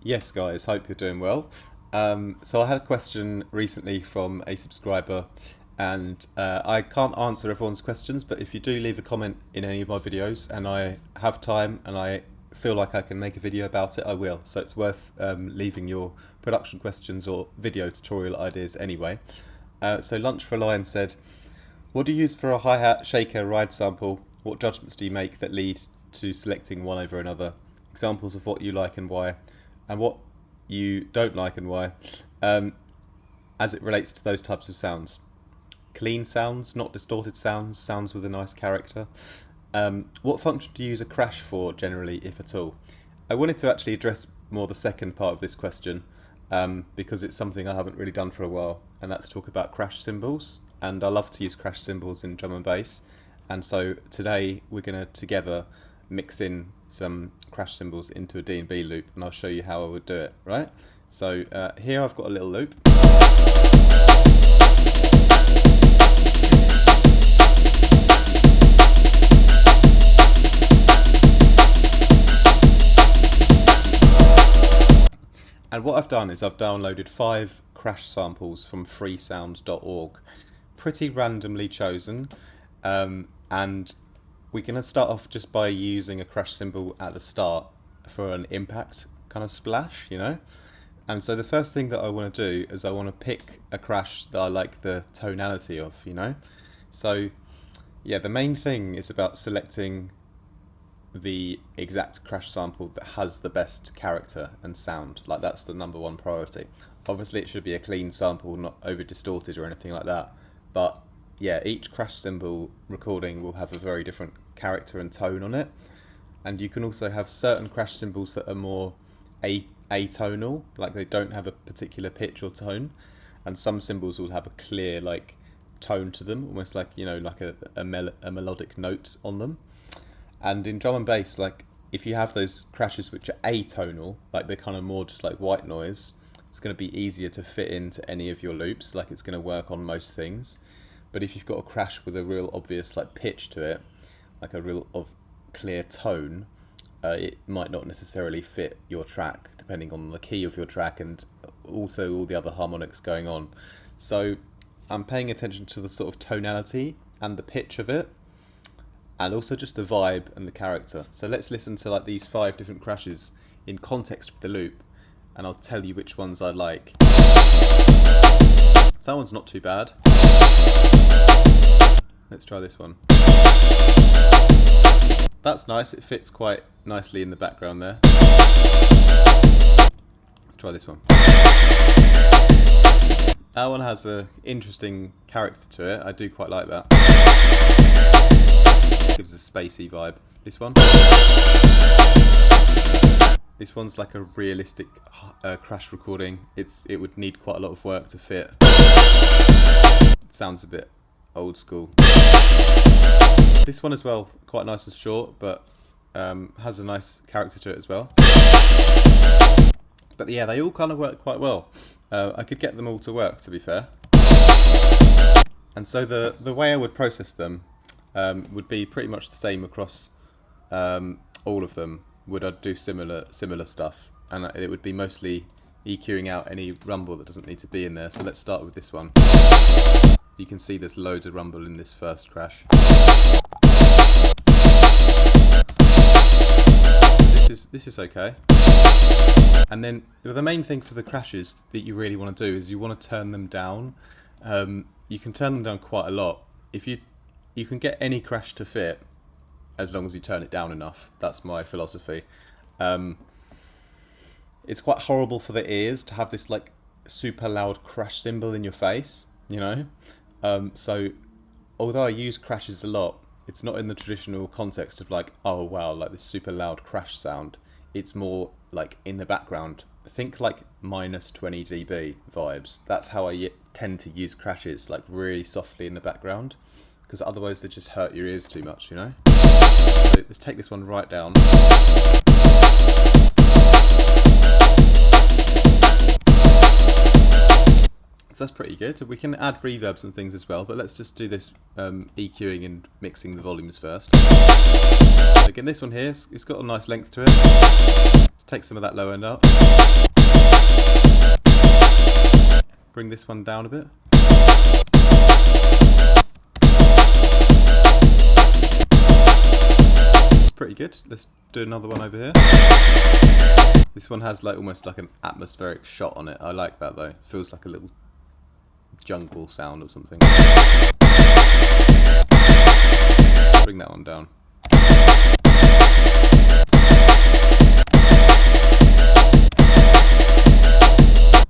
Yes, guys, hope you're doing well. So I had a question recently from a subscriber, and I can't answer everyone's questions, but if you do leave a comment in any of my videos and I have time and I feel like I can make a video about it, I will. So it's worth leaving your production questions or video tutorial ideas anyway. So Lunch for a Lion said, what do you use for a hi-hat, shaker, ride sample? What judgments do you make that lead to selecting one over another? Examples of what you like and why, and what you don't like and why, as it relates to those types of sounds. Clean sounds, not distorted sounds, sounds with a nice character. What function do you use a crash for generally, if at all? I wanted to actually address more the second part of this question, because it's something I haven't really done for a while, and that's talk about crash cymbals. And I love to use crash cymbals in drum and bass, and so today we're going to together mix in some crash cymbals into a D&B loop, and I'll show you how I would do it, right? So here I've got a little loop. And what I've done is I've downloaded 5 crash samples from freesound.org, pretty randomly chosen, and we're going to start off just by using a crash cymbal at the start for an impact kind of splash, you know? And so the first thing that I want to do is I want to pick a crash that I like the tonality of, you know? So yeah, the main thing is about selecting the exact crash sample that has the best character and sound. Like, that's the #1 priority. Obviously it should be a clean sample, not over distorted or anything like that, but yeah, each crash cymbal recording will have a very different character and tone on it. And you can also have certain crash cymbals that are more atonal, like they don't have a particular pitch or tone, and some cymbals will have a clear like tone to them, almost like, you know, like a melodic note on them. And in drum and bass, like if you have those crashes which are atonal, like they're kind of more just like white noise, it's going to be easier to fit into any of your loops, like it's going to work on most things. But if you've got a crash with a real obvious like pitch to it, like a real clear tone, it might not necessarily fit your track, depending on the key of your track and also all the other harmonics going on. So I'm paying attention to the sort of tonality and the pitch of it, and also just the vibe and the character. So let's listen to like these 5 different crashes in context with the loop, and I'll tell you which ones I like. So that one's not too bad. Let's try this one. That's nice, it fits quite nicely in the background there. Let's try this one. That one has an interesting character to it, I do quite like that. Gives a spacey vibe. This one. This one's like a realistic crash recording. It would need quite a lot of work to fit. It sounds a bit old school. This one as well, quite nice and short, but has a nice character to it as well. But yeah, they all kind of work quite well. I could get them all to work, to be fair. And so the way I would process them would be pretty much the same across all of them. Would I do similar stuff, and it would be mostly EQing out any rumble that doesn't need to be in there. So let's start with this one. You can see there's loads of rumble in this first crash. This is okay. And then the main thing for the crashes that you really want to do is you want to turn them down. You can turn them down quite a lot. If you can get any crash to fit as long as you turn it down enough. That's my philosophy. It's quite horrible for the ears to have this like super loud crash cymbal in your face, you know? So although I use crashes a lot, it's not in the traditional context of like, oh wow, like this super loud crash sound. It's more like in the background. Think like -20 dB vibes. That's how I tend to use crashes, like really softly in the background, because otherwise they just hurt your ears too much, you know? So let's take this one right down. So that's pretty good. We can add reverbs and things as well, but let's just do this EQing and mixing the volumes first. So again, this one here, it's got a nice length to it. Let's take some of that low end out. Bring this one down a bit. It's pretty good. Let's do another one over here. This one has like almost like an atmospheric shot on it. I like that though. Feels like a little jungle sound or something. Bring that one down.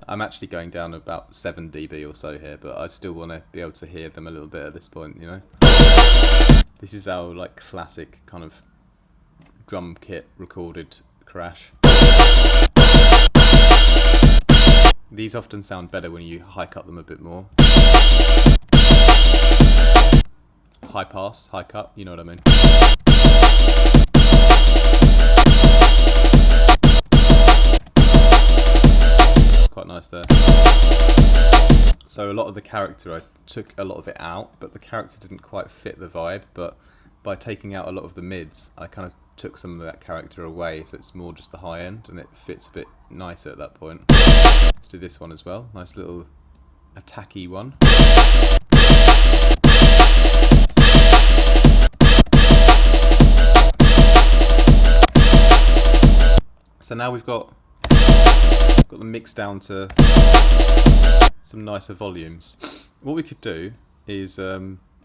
I'm actually going down about 7 dB or so here, but I still want to be able to hear them a little bit at this point, you know. This is our like classic kind of drum kit recorded crash. These often sound better when you high cut them a bit more. High pass, high cut, you know what I mean. That's quite nice there. So a lot of the character, I took a lot of it out, but the character didn't quite fit the vibe, but by taking out a lot of the mids, I kind of took some of that character away, so it's more just the high end, and it fits a bit nicer at that point. Let's do this one as well. Nice little attacky one. So now we've got the mix down to some nicer volumes. What we could do is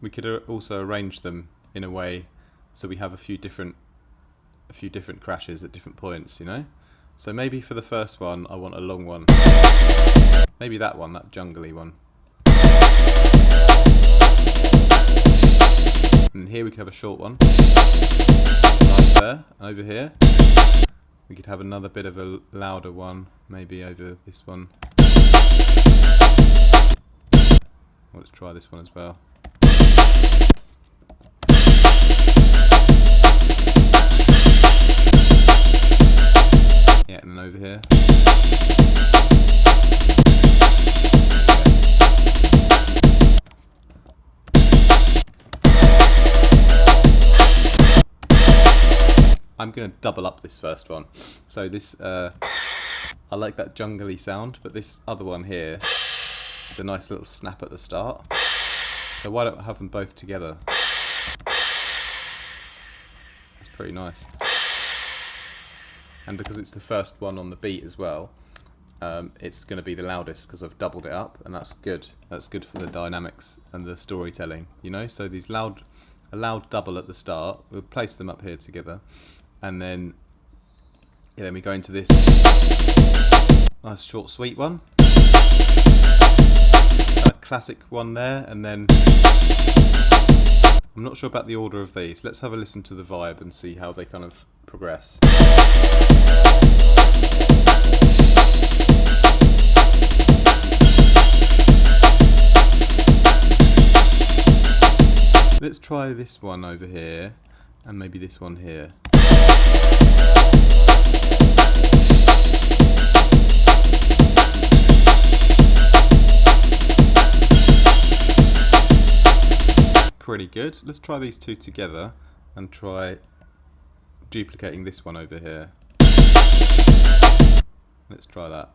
we could also arrange them in a way so we have a few different crashes at different points, you know. So maybe for the first one I want a long one. Maybe that one, that jungly one. And here we could have a short one. Right there, over here. We could have another bit of a louder one, maybe over this one. Let's try this one as well. Yeah, and then over here. I'm going to double up this first one. So this, I like that jungly sound, but this other one here is a nice little snap at the start. So why don't I have them both together? That's pretty nice. And because it's the first one on the beat as well, it's going to be the loudest because I've doubled it up, and that's good. That's good for the dynamics and the storytelling, you know. So these a loud double at the start. We'll place them up here together, and then then we go into this nice short sweet one, a classic one there, and then I'm not sure about the order of these. Let's have a listen to the vibe and see how they kind of progress. Let's try this one over here, and maybe this one here. Pretty good. Let's try these two together and try duplicating this one over here. Let's try that.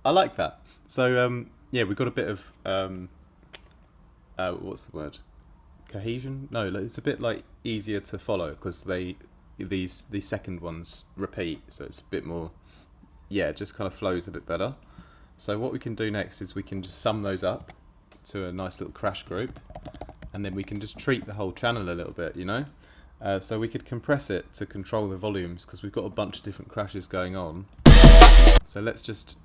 I like that. So yeah, we've got a bit of what's the word? Cohesion? No, it's a bit like easier to follow because these second ones repeat, so it's a bit more, yeah, it just kind of flows a bit better. So what we can do next is we can just sum those up to a nice little crash group, and then we can just treat the whole channel a little bit, you know. So we could compress it to control the volumes because we've got a bunch of different crashes going on. So let's just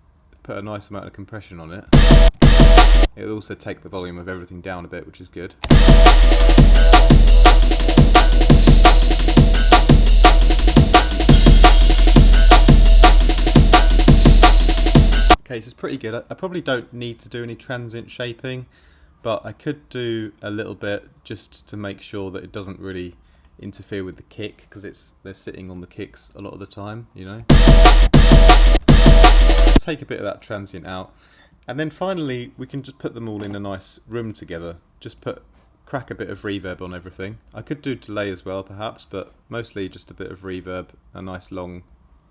put a nice amount of compression on it. It'll also take the volume of everything down a bit, which is good. this is pretty good. I probably don't need to do any transient shaping, but I could do a little bit just to make sure that it doesn't really interfere with the kick, because they're sitting on the kicks a lot of the time, you know. Take a bit of that transient out, and then finally we can just put them all in a nice room together. Just crack a bit of reverb on everything. I could do delay as well perhaps, but mostly just a bit of reverb, a nice long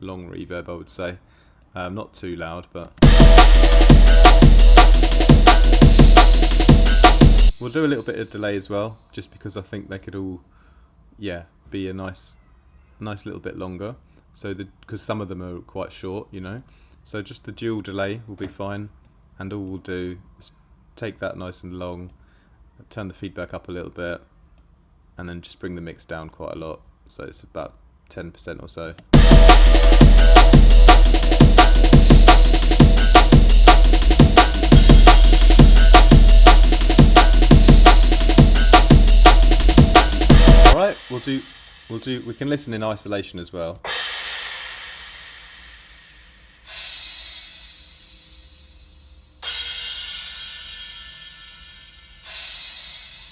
reverb I would say. Not too loud, but we'll do a little bit of delay as well, just because I think they could all, yeah, be a nice little bit longer. So because some of them are quite short, you know. So just the dual delay will be fine, and all we'll do is take that nice and long, turn the feedback up a little bit, and then just bring the mix down quite a lot. So it's about 10% or so. Alright, we can listen in isolation as well.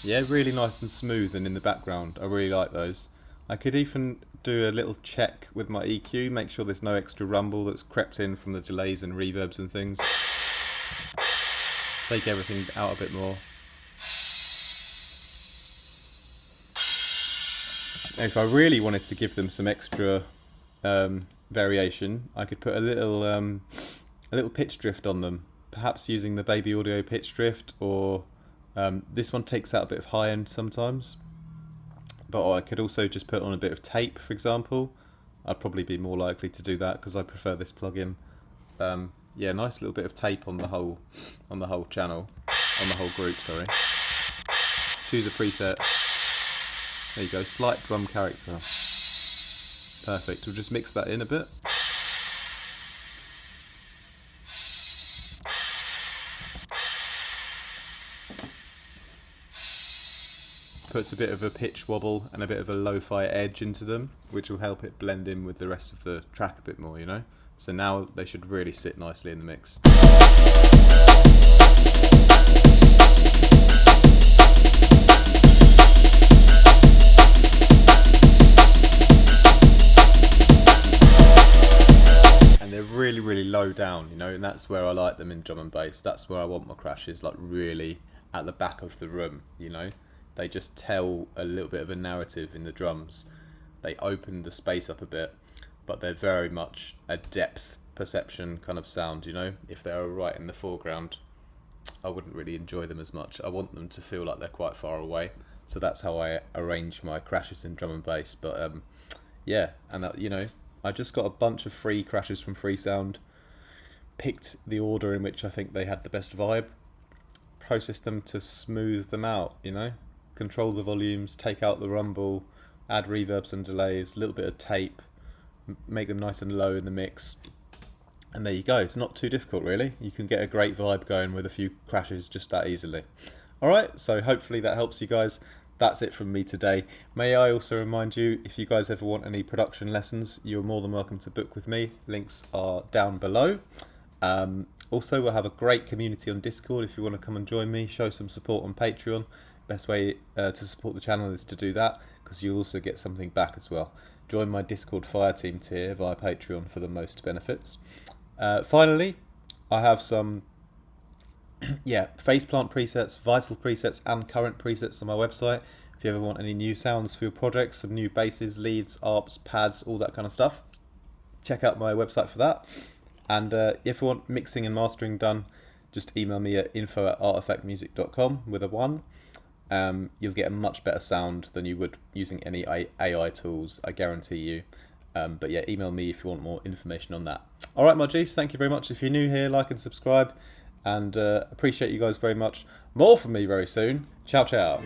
Yeah, really nice and smooth and in the background. I really like those. I could even do a little check with my EQ, make sure there's no extra rumble that's crept in from the delays and reverbs and things. Take everything out a bit more. Now, if I really wanted to give them some extra variation, I could put a little pitch drift on them, perhaps using the Baby Audio pitch drift, or this one takes out a bit of high end sometimes, but I could also just put on a bit of tape, for example. I'd probably be more likely to do that because I prefer this plugin. Yeah, nice little bit of tape on the whole channel, on the whole group. Sorry. Choose a preset. There you go, slight drum character. Perfect. We'll just mix that in a bit. Puts a bit of a pitch wobble and a bit of a lo-fi edge into them, which will help it blend in with the rest of the track a bit more, you know? So now they should really sit nicely in the mix. And they're really, really low down, you know, and that's where I like them in drum and bass. That's where I want my crashes, like really at the back of the room, you know? They just tell a little bit of a narrative in the drums. They open the space up a bit, but they're very much a depth perception kind of sound, you know? If they were right in the foreground, I wouldn't really enjoy them as much. I want them to feel like they're quite far away. So that's how I arrange my crashes in drum and bass. But yeah, and that, you know, I just got a bunch of free crashes from Freesound, picked the order in which I think they had the best vibe, processed them to smooth them out, you know? Control the volumes, take out the rumble, add reverbs and delays, a little bit of tape, make them nice and low in the mix, and there you go. It's not too difficult really. You can get a great vibe going with a few crashes just that easily. Alright, so hopefully that helps you guys. That's it from me today. May I also remind you, if you guys ever want any production lessons, you're more than welcome to book with me. Links are down below. Also, we'll have a great community on Discord if you want to come and join me, show some support on Patreon. Best way to support the channel is to do that, because you'll also get something back as well. Join my Discord Fire Team tier via Patreon for the most benefits. Finally, I have some faceplant presets, vital presets and current presets on my website. If you ever want any new sounds for your projects, some new basses, leads, arps, pads, all that kind of stuff, check out my website for that. And if you want mixing and mastering done, just email me at info@arteffectmusic.com with a 1. You'll get a much better sound than you would using any AI tools, I guarantee you. But yeah, email me if you want more information on that. Alright, my G's, thank you very much. If you're new here, like and subscribe, and appreciate you guys very much. More from me very soon. Ciao, ciao.